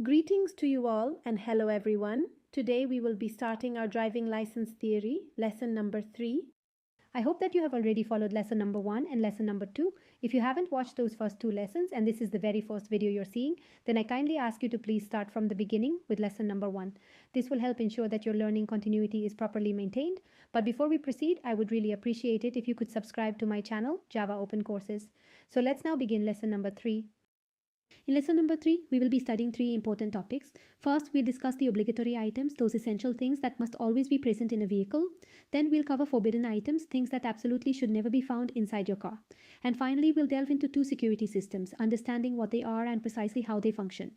Greetings to you all and hello everyone. Today we will be starting our driving license theory, lesson number 3. I hope that you have already followed lesson number 1 and lesson number 2. If you haven't watched those first two lessons and this is the very first video you're seeing, then I kindly ask you to please start from the beginning with lesson number 1. This will help ensure that your learning continuity is properly maintained. But before we proceed, I would really appreciate it if you could subscribe to my channel, Java Open Courses. So let's now begin lesson number 3. In lesson number 3, we will be studying 3 important topics. First, we'll discuss the obligatory items, those essential things that must always be present in a vehicle. Then we'll cover forbidden items, things that absolutely should never be found inside your car. And finally, we'll delve into 2 security systems, understanding what they are and precisely how they function.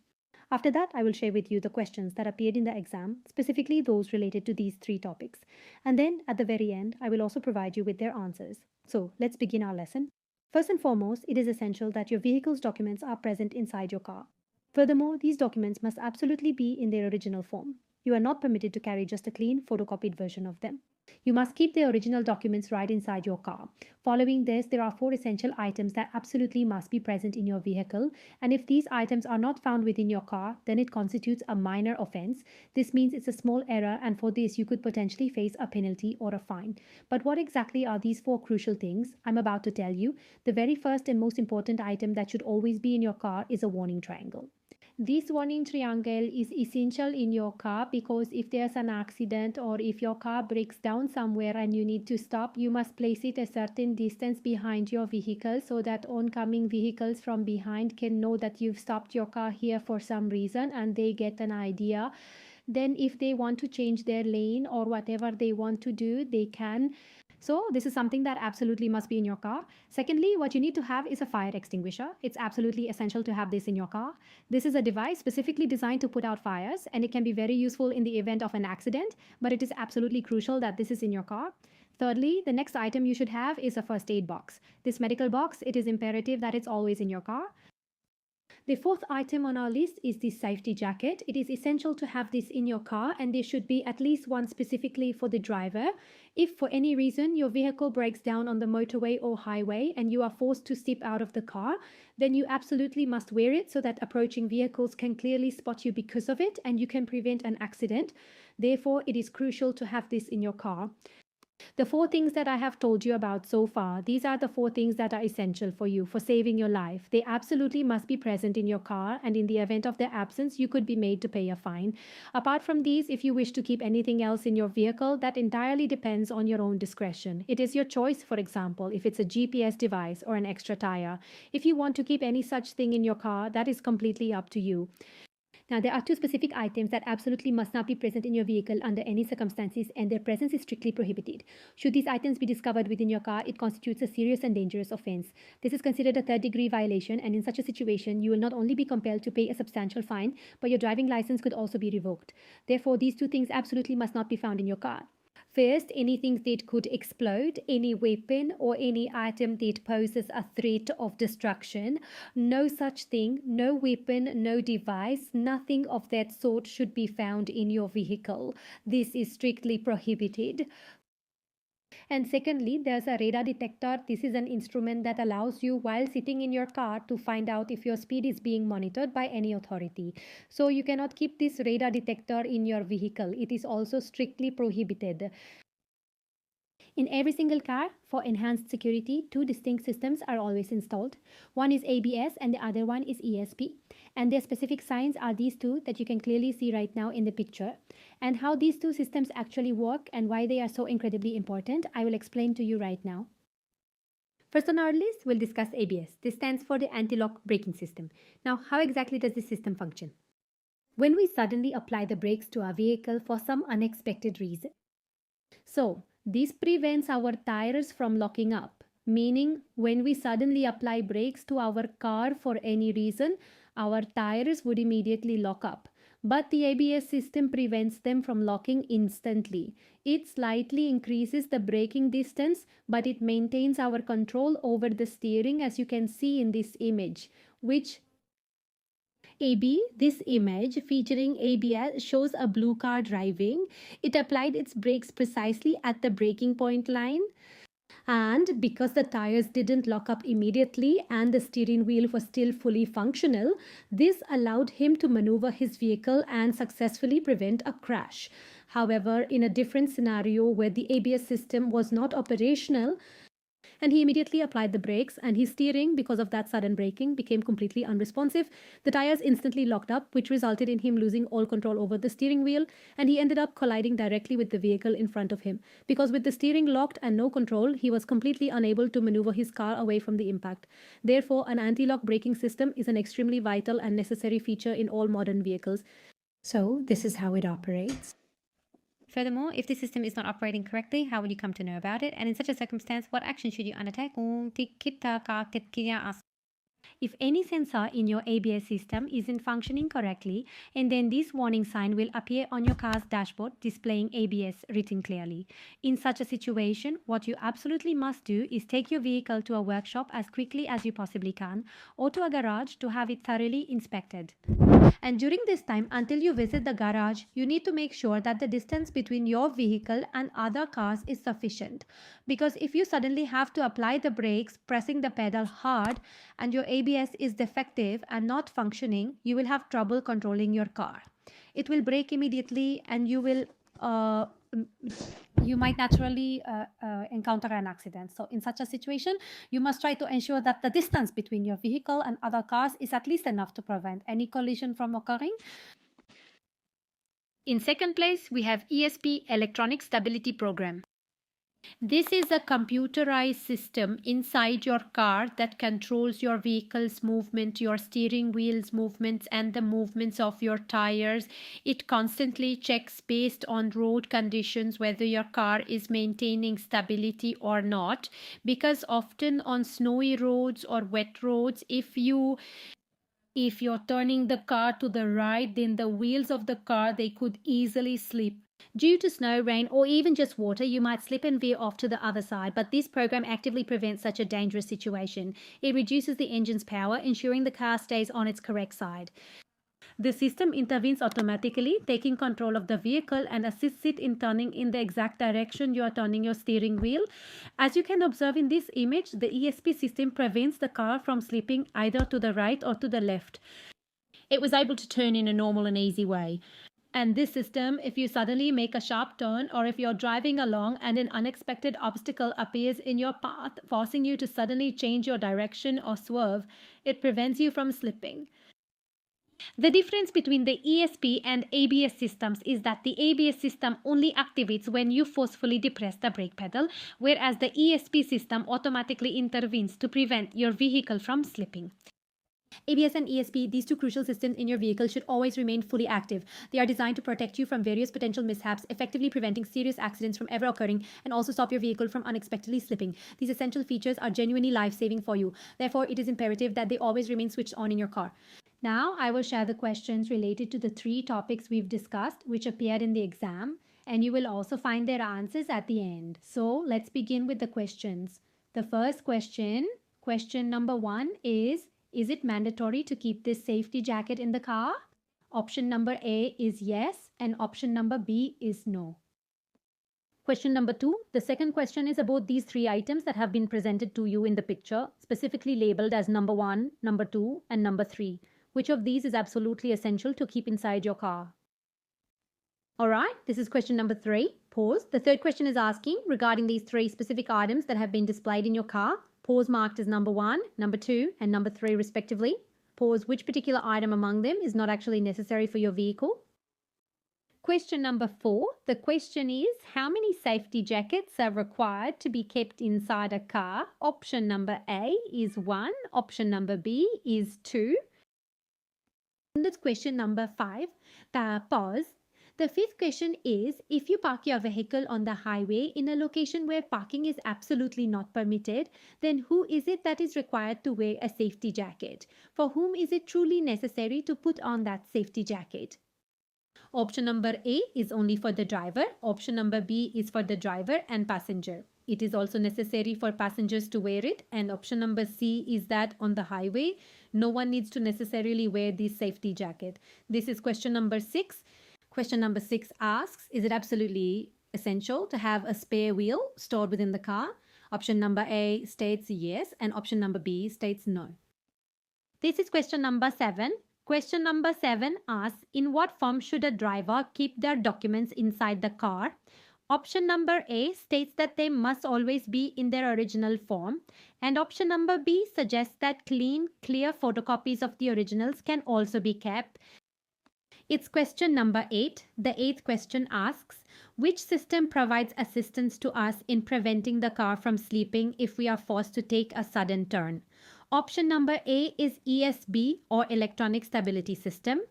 After that, I will share with you the questions that appeared in the exam, specifically those related to these 3 topics. And then, at the very end, I will also provide you with their answers. So, let's begin our lesson. First and foremost, it is essential that your vehicle's documents are present inside your car. Furthermore, these documents must absolutely be in their original form. You are not permitted to carry just a clean, photocopied version of them. You must keep the original documents right inside your car. Following this, there are 4 essential items that absolutely must be present in your vehicle, and if these items are not found within your car, then it constitutes a minor offense. This means it's a small error, and for this you could potentially face a penalty or a fine. But what exactly are these 4 crucial things? I'm about to tell you. The very first and most important item that should always be in your car is a warning triangle. This warning triangle is essential in your car because if there's an accident or if your car breaks down somewhere and you need to stop, you must place it a certain distance behind your vehicle so that oncoming vehicles from behind can know that you've stopped your car here for some reason and they get an idea. Then if they want to change their lane or whatever they want to do, they can. So this is something that absolutely must be in your car. Secondly, what you need to have is a fire extinguisher. It's absolutely essential to have this in your car. This is a device specifically designed to put out fires, and it can be very useful in the event of an accident, but it is absolutely crucial that this is in your car. Thirdly, the next item you should have is a first aid box. This medical box, it is imperative that it's always in your car. The fourth item on our list is the safety jacket. It is essential to have this in your car, and there should be at least one specifically for the driver. If for any reason your vehicle breaks down on the motorway or highway and you are forced to step out of the car, then you absolutely must wear it so that approaching vehicles can clearly spot you because of it and you can prevent an accident. Therefore, it is crucial to have this in your car. The 4 things that I have told you about so far, these are the 4 things that are essential for you for saving your life. They absolutely must be present in your car, and in the event of their absence, you could be made to pay a fine. Apart from these, if you wish to keep anything else in your vehicle, that entirely depends on your own discretion. It is your choice, for example, if it's a GPS device or an extra tire. If you want to keep any such thing in your car, that is completely up to you. Now, there are 2 specific items that absolutely must not be present in your vehicle under any circumstances, and their presence is strictly prohibited. Should these items be discovered within your car, it constitutes a serious and dangerous offense. This is considered a 3rd-degree violation, and in such a situation, you will not only be compelled to pay a substantial fine, but your driving license could also be revoked. Therefore, these 2 things absolutely must not be found in your car. First, anything that could explode, any weapon or any item that poses a threat of destruction. No such thing, no weapon, no device, nothing of that sort should be found in your vehicle. This is strictly prohibited. And secondly, there's a radar detector. This is an instrument that allows you while sitting in your car to find out if your speed is being monitored by any authority. So you cannot keep this radar detector in your vehicle. It is also strictly prohibited. In every single car, for enhanced security, 2 distinct systems are always installed. One is ABS and the other one is ESP. And their specific signs are these 2 that you can clearly see right now in the picture. And how these 2 systems actually work and why they are so incredibly important, I will explain to you right now. First on our list, we'll discuss ABS. This stands for the anti-lock braking system. Now, how exactly does this system function? When we suddenly apply the brakes to our vehicle for some unexpected reason. So, this prevents our tires from locking up, meaning when we suddenly apply brakes to our car for any reason, our tires would immediately lock up. But the ABS system prevents them from locking instantly. It slightly increases the braking distance, but it maintains our control over the steering, as you can see in this image, which this image featuring ABS shows a blue car driving. It applied its brakes precisely at the braking point line. And because the tires didn't lock up immediately and the steering wheel was still fully functional, this allowed him to maneuver his vehicle and successfully prevent a crash. However, in a different scenario where the ABS system was not operational, and he immediately applied the brakes, and his steering, because of that sudden braking, became completely unresponsive. The tires instantly locked up, which resulted in him losing all control over the steering wheel, and he ended up colliding directly with the vehicle in front of him. Because with the steering locked and no control, he was completely unable to maneuver his car away from the impact. Therefore, an anti-lock braking system is an extremely vital and necessary feature in all modern vehicles. So, this is how it operates. Furthermore, if the system is not operating correctly, how will you come to know about it? And in such a circumstance, what action should you undertake? If any sensor in your ABS system isn't functioning correctly, and then this warning sign will appear on your car's dashboard displaying ABS written clearly. In such a situation, what you absolutely must do is take your vehicle to a workshop as quickly as you possibly can, or to a garage to have it thoroughly inspected. And during this time, until you visit the garage, you need to make sure that the distance between your vehicle and other cars is sufficient. Because if you suddenly have to apply the brakes, pressing the pedal hard, and your ABS is defective and not functioning, you will have trouble controlling your car. It will brake immediately, and you might naturally encounter an accident. So in such a situation, you must try to ensure that the distance between your vehicle and other cars is at least enough to prevent any collision from occurring. In second place, we have ESP, Electronic Stability Program. This is a computerized system inside your car that controls your vehicle's movement, your steering wheel's movements, and the movements of your tires. It constantly checks based on road conditions whether your car is maintaining stability or not. Because often on snowy roads or wet roads, if you're turning the car to the right, then the wheels of the car, they could easily slip. Due to snow, rain, or even just water, you might slip and veer off to the other side, but this program actively prevents such a dangerous situation. It reduces the engine's power, ensuring the car stays on its correct side. The system intervenes automatically, taking control of the vehicle and assists it in turning in the exact direction you are turning your steering wheel. As you can observe in this image, the ESP system prevents the car from slipping either to the right or to the left. It was able to turn in a normal and easy way. And this system, if you suddenly make a sharp turn, or if you're driving along and an unexpected obstacle appears in your path, forcing you to suddenly change your direction or swerve, it prevents you from slipping. The difference between the ESP and ABS systems is that the ABS system only activates when you forcefully depress the brake pedal, whereas the ESP system automatically intervenes to prevent your vehicle from slipping. ABS and ESP, these two crucial systems in your vehicle, should always remain fully active. They are designed to protect you from various potential mishaps, effectively preventing serious accidents from ever occurring, and also stop your vehicle from unexpectedly slipping. These essential features are genuinely life-saving for you. Therefore, it is imperative that they always remain switched on in your car. Now, I will share the questions related to the three topics we've discussed, which appeared in the exam, and you will also find their answers at the end. So, let's begin with the questions. The first question number 1 is it mandatory to keep this safety jacket in the car? Option number A is yes, and option number B is no. Question number 2. The second question is about these three items that have been presented to you in the picture, specifically labeled as number 1, number 2, and number 3. Which of these is absolutely essential to keep inside your car? Alright, this is question number 3. Pause. The third question is asking regarding these three specific items that have been displayed in your car. Pause marked as number 1, number 2, and number 3 respectively. Pause which particular item among them is not actually necessary for your vehicle. Question number 4. The question is, how many safety jackets are required to be kept inside a car? Option number A is 1. Option number B is 2. And that's question number 5. Pause. The fifth question is, if you park your vehicle on the highway in a location where parking is absolutely not permitted, then who is it that is required to wear a safety jacket? For whom is it truly necessary to put on that safety jacket? Option number A is only for the driver. Option number B is for the driver and passenger. It is also necessary for passengers to wear it. And option number C is that on the highway, no one needs to necessarily wear this safety jacket. This is question number 6. Question number 6 asks, is it absolutely essential to have a spare wheel stored within the car? Option number A states yes and option number B states no. This is question number 7. Question number 7 asks, in what form should a driver keep their documents inside the car? Option number A states that they must always be in their original form, and option number B suggests that clean, clear photocopies of the originals can also be kept. It's question number 8. The 8th question asks, which system provides assistance to us in preventing the car from slipping if we are forced to take a sudden turn? Option number A is ESB or Electronic Stability System,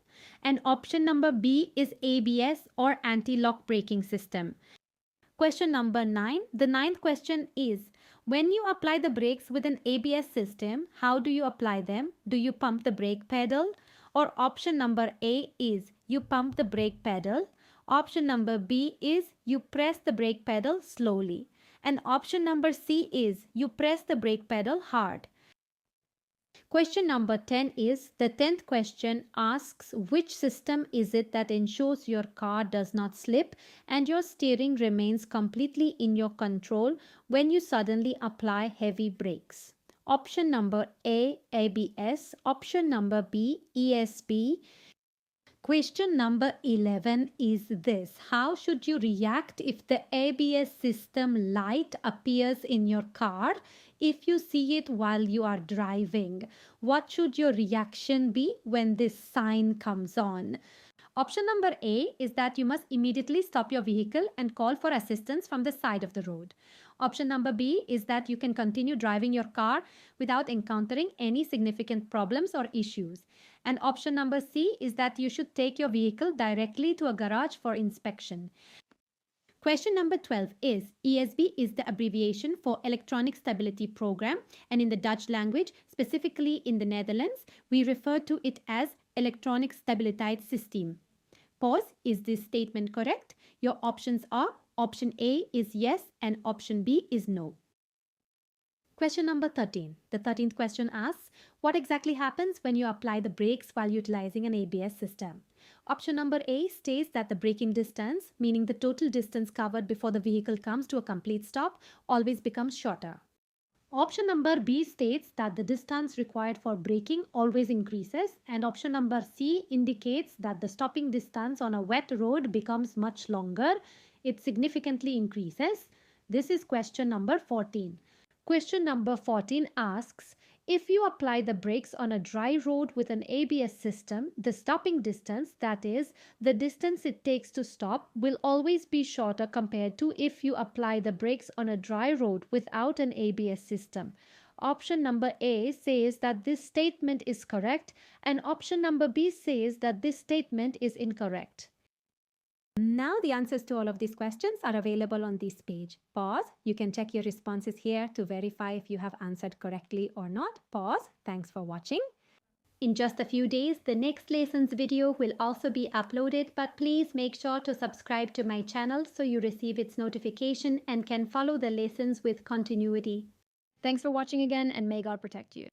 and option number B is ABS or Anti-Lock Braking System. Question number 9. The 9th question is, when you apply the brakes with an ABS system, how do you apply them? Do you pump the brake pedal? Or option number A is you pump the brake pedal. Option number B is you press the brake pedal slowly. And option number C is you press the brake pedal hard. Question number 10 is, the 10th question asks, which system is it that ensures your car does not slip and your steering remains completely in your control when you suddenly apply heavy brakes? Option number A, ABS. Option number B, ESB. Question number 11 is this. How should you react if the ABS system light appears in your car? If you see it while you are driving, what should your reaction be when this sign comes on? Option number A is that you must immediately stop your vehicle and call for assistance from the side of the road. Option number B is that you can continue driving your car without encountering any significant problems or issues. And option number C is that you should take your vehicle directly to a garage for inspection. Question number 12 is, ESB is the abbreviation for Electronic Stability Program, and in the Dutch language, specifically in the Netherlands, we refer to it as Electronic Stabiliteit Systeem. Pause, is this statement correct? Your options are option A is yes and option B is no. Question number 13. The 13th question asks, what exactly happens when you apply the brakes while utilizing an ABS system? Option number A states that the braking distance, meaning the total distance covered before the vehicle comes to a complete stop, always becomes shorter. Option number B states that the distance required for braking always increases, and option number C indicates that the stopping distance on a wet road becomes much longer. It significantly increases. This is question number 14. Question number 14 asks, if you apply the brakes on a dry road with an ABS system, the stopping distance, that is, the distance it takes to stop, will always be shorter compared to if you apply the brakes on a dry road without an ABS system. Option number A says that this statement is correct, and option number B says that this statement is incorrect. Now the answers to all of these questions are available on this page. Pause. You can check your responses here to verify if you have answered correctly or not. Pause. Thanks for watching. In just a few days, the next lessons video will also be uploaded, but please make sure to subscribe to my channel so you receive its notification and can follow the lessons with continuity. Thanks for watching again, and may God protect you.